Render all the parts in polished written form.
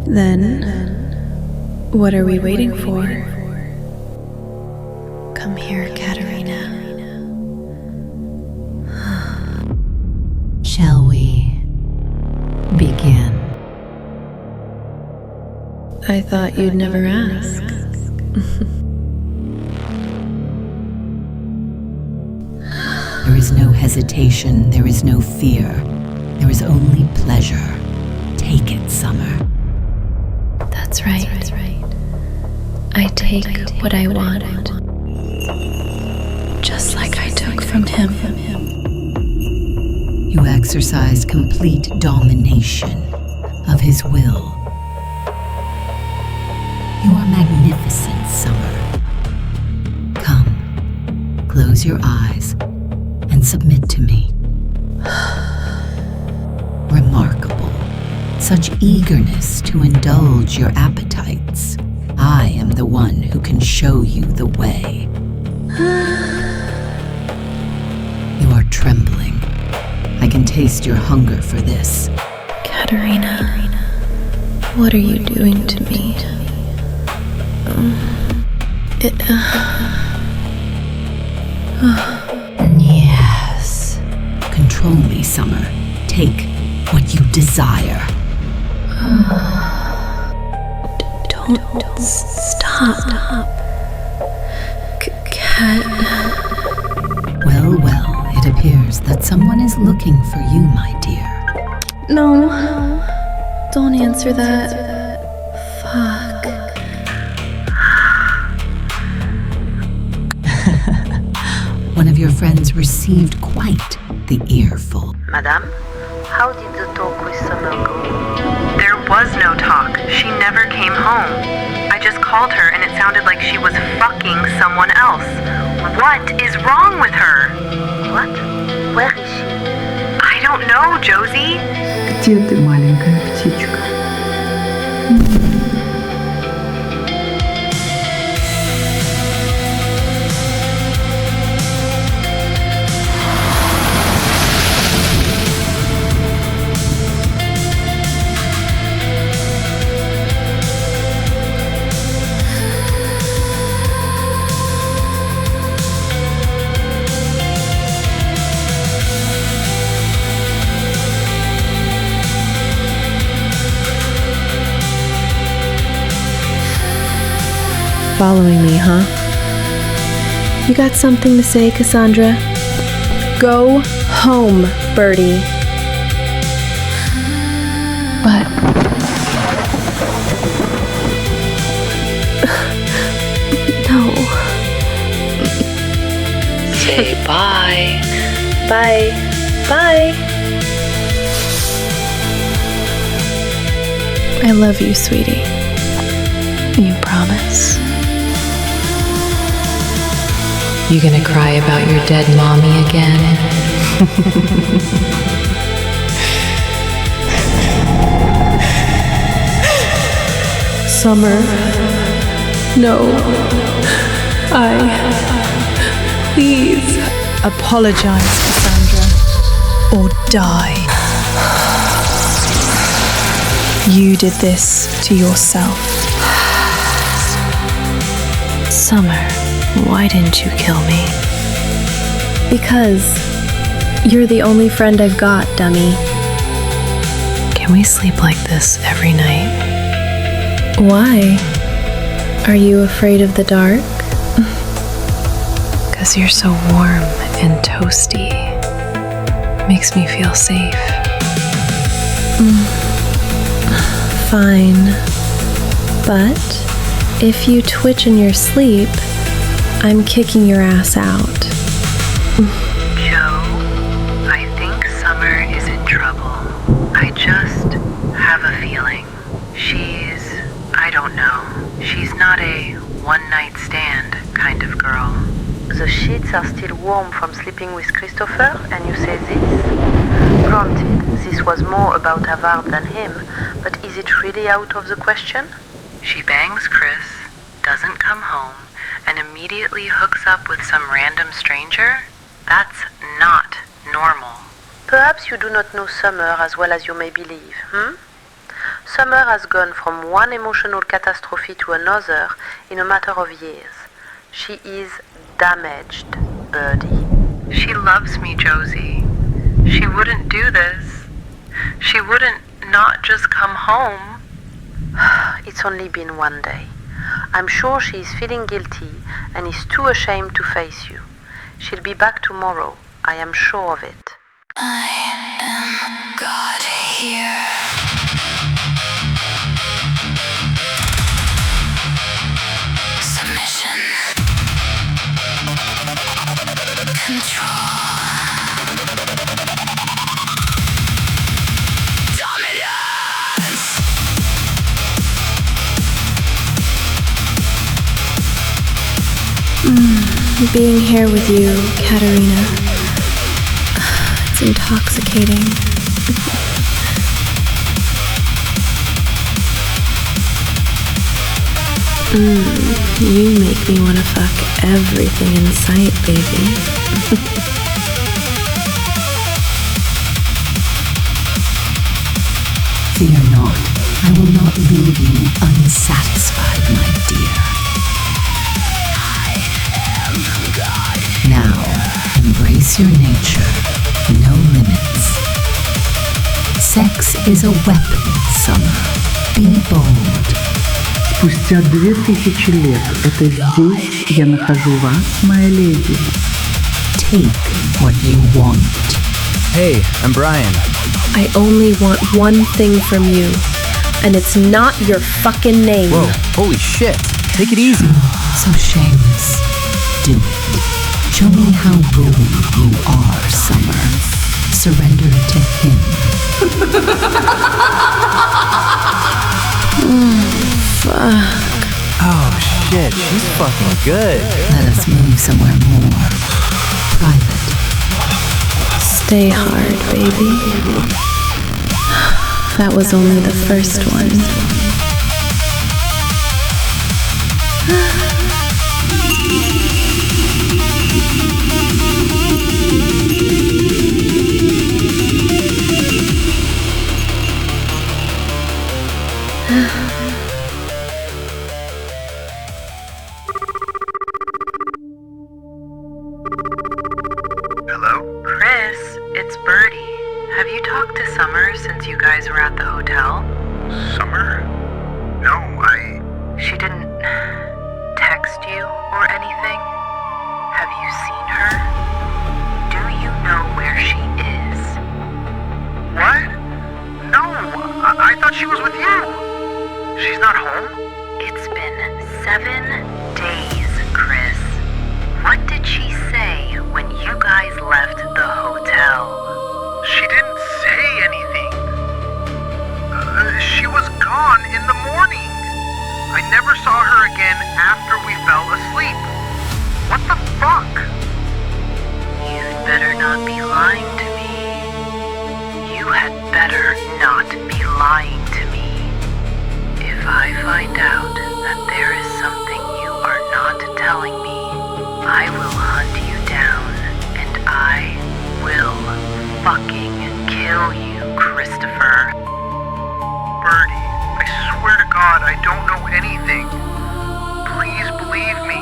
Then, what are we waiting for? Come here, Katerina. Shall we begin? I thought you'd never ask. There is no hesitation, there is no fear. There is only pleasure. Take it, Summer. That's right. I take what I want. Just like I took from him. You exercise complete domination of his will. You are magnificent, Summer. Come, close your eyes and submit to me. Remarkable. Such eagerness to indulge your appetites. I am the one who can show you the way. You are trembling. I can taste your hunger for this. Katerina, what are you doing to me? Yes. Control me, Summer. Take what you desire. Don't stop. Cat. Well, it appears that someone is looking for you, my dear. No, don't answer that. Fuck. One of your friends received quite the earful. Madame, how did the talk with Summer go? There was no talk. She never came home. I just called her and it sounded like she was fucking someone else. What is wrong with her? What? Where is she? I don't know, Josie. Где ты, маленькая птичка? Following me, huh? You got something to say, Cassandra? Go home, Birdie. But... no. Say bye. Bye. Bye. I love you, sweetie. You promise? You gonna cry about your dead mommy again? Summer. No. Please. Apologize, Cassandra. Or die. You did this to yourself. Summer, why didn't you kill me? Because you're the only friend I've got, dummy. Can we sleep like this every night? Why? Are you afraid of the dark? 'Cause you're so warm and toasty. Makes me feel safe. Fine. But if you twitch in your sleep, I'm kicking your ass out. Joe, I think Summer is in trouble. I just have a feeling. I don't know. She's not a one-night stand kind of girl. The sheets are still warm from sleeping with Christopher, and you say this? Granted, this was more about Havard than him, but is it really out of the question? She bangs Chris, doesn't come home, and immediately hooks up with some random stranger? That's not normal. Perhaps you do not know Summer as well as you may believe, Summer has gone from one emotional catastrophe to another in a matter of years. She is damaged, Birdie. She loves me, Josie. She wouldn't do this. She wouldn't not just come home. It's only been one day. I'm sure she is feeling guilty and is too ashamed to face you. She'll be back tomorrow. I am sure of it. I am God here. Submission. Control. Dominance. Being here with you, Katerina, it's intoxicating. You make me want to fuck everything in sight, baby. Fear not, I will not leave you unsatisfied, my dear. I am God. Now, embrace your nature, no limits. Sex is a weapon, Summer. Be bold. Спустя 2000 лет это здесь я нахожу вас, моя леди. Take what you want. Hey, I'm Brian. I only want one thing from you, and it's not your fucking name. Whoa, holy shit. Take it easy. So shameless. Do it. Show me how bold you are, Summer. Surrender to him. Oh shit, she's fucking good. Let us move somewhere more private. Stay hard, baby. That was only the first one. Hello? Chris, it's Birdie. Have you talked to Summer since you guys were at the hotel? Summer? No, She didn't text you or anything? Have you seen her? Do you know where she is? What? No, I thought she was with you. She's not home? It's been 7 days, Chris. What did she say when you guys left the hotel? She didn't say anything. She was gone in the morning. I never saw her again after we fell asleep. What the fuck? You'd better not be lying to me. You had better not be lying to me. If I find out that there is something you are not telling me, I will hunt you down and I will fucking kill you, Christopher. Birdie, I swear to God, I don't know anything. Please believe me.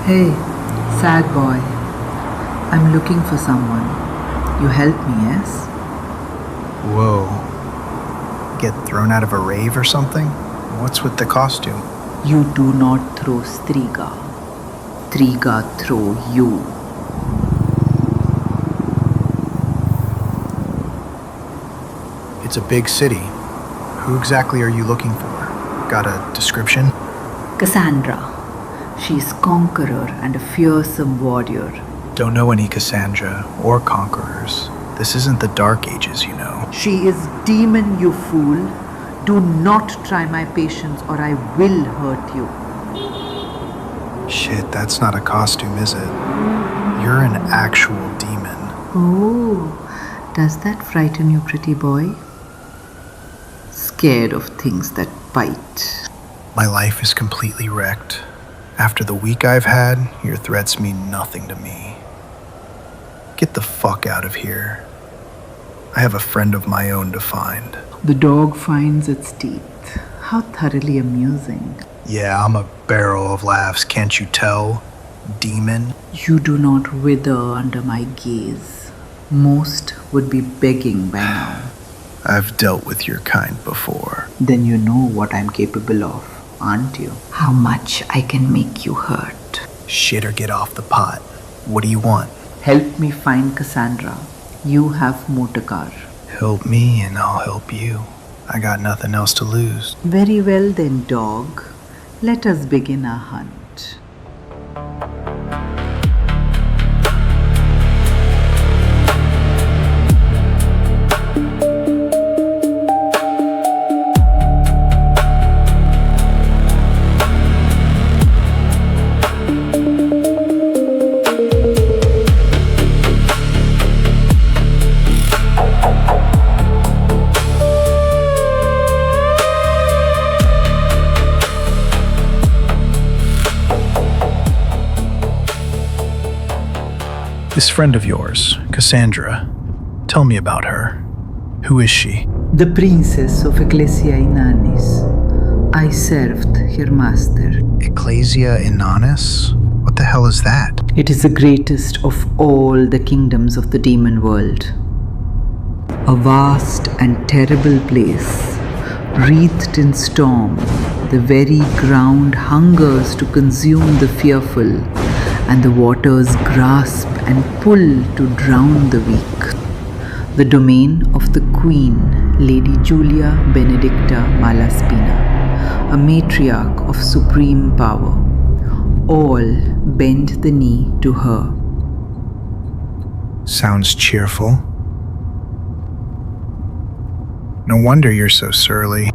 Hey, sad boy. I'm looking for someone. You help me, yes? Whoa. Get thrown out of a rave or something? What's with the costume? You do not throw Striga. Striga throw you. It's a big city. Who exactly are you looking for? Got a description? Cassandra. She's conqueror and a fearsome warrior. Don't know any Cassandra or conquerors. This isn't the Dark Ages, you know. She is demon, you fool. Do not try my patience or I will hurt you. Shit, that's not a costume, is it? You're an actual demon. Oh, does that frighten you, pretty boy? Scared of things that bite. My life is completely wrecked. After the week I've had, your threats mean nothing to me. Get the fuck out of here. I have a friend of my own to find. The dog finds its teeth. How thoroughly amusing. Yeah, I'm a barrel of laughs, can't you tell? Demon. You do not wither under my gaze. Most would be begging by now. I've dealt with your kind before. Then you know what I'm capable of, aren't you? How much I can make you hurt. Shit or get off the pot. What do you want? Help me find Cassandra. You have motor car. Help me and I'll help you. I got nothing else to lose. Very well then, dog. Let us begin our hunt. This friend of yours, Cassandra, tell me about her. Who is she? The princess of Ecclesia Inanis. I served her master. Ecclesia Inanis? What the hell is that? It is the greatest of all the kingdoms of the demon world. A vast and terrible place, wreathed in storm. The very ground hungers to consume the fearful, and the waters grasp and pull to drown the weak. The domain of the Queen, Lady Julia Benedicta Malaspina, a matriarch of supreme power. All bend the knee to her. Sounds cheerful. No wonder you're so surly.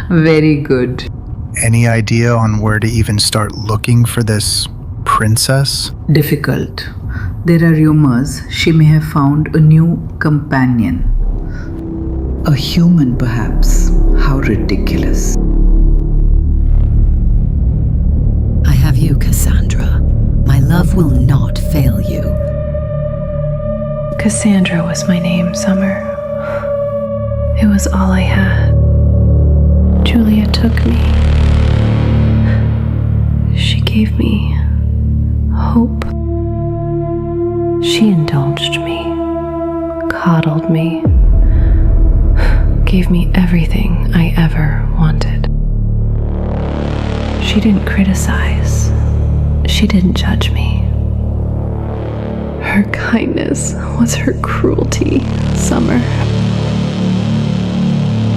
Very good. Any idea on where to even start looking for this princess? Difficult. There are rumors she may have found a new companion. A human, perhaps. How ridiculous. I have you, Cassandra. My love will not fail you. Cassandra was my name, Summer. It was all I had. Julia took me. She gave me hope. She indulged me, coddled me, gave me everything I ever wanted. She didn't criticize. She didn't judge me. Her kindness was her cruelty, Summer.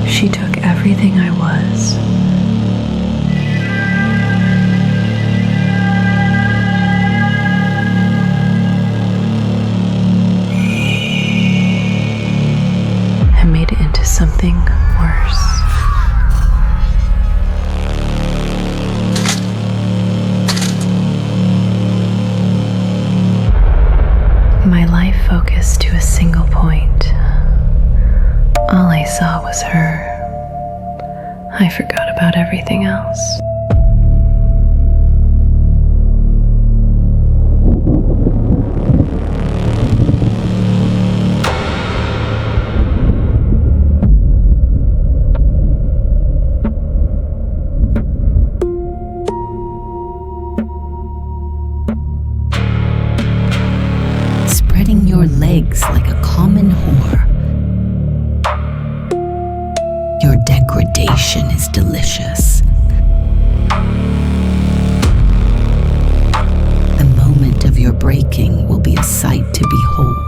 She took everything I was. And made it into something worse. My life focused to a single point. All I saw was her. I forgot about everything else. Spreading your legs like a common whore. Your degradation anticipation is delicious. The moment of your breaking will be a sight to behold.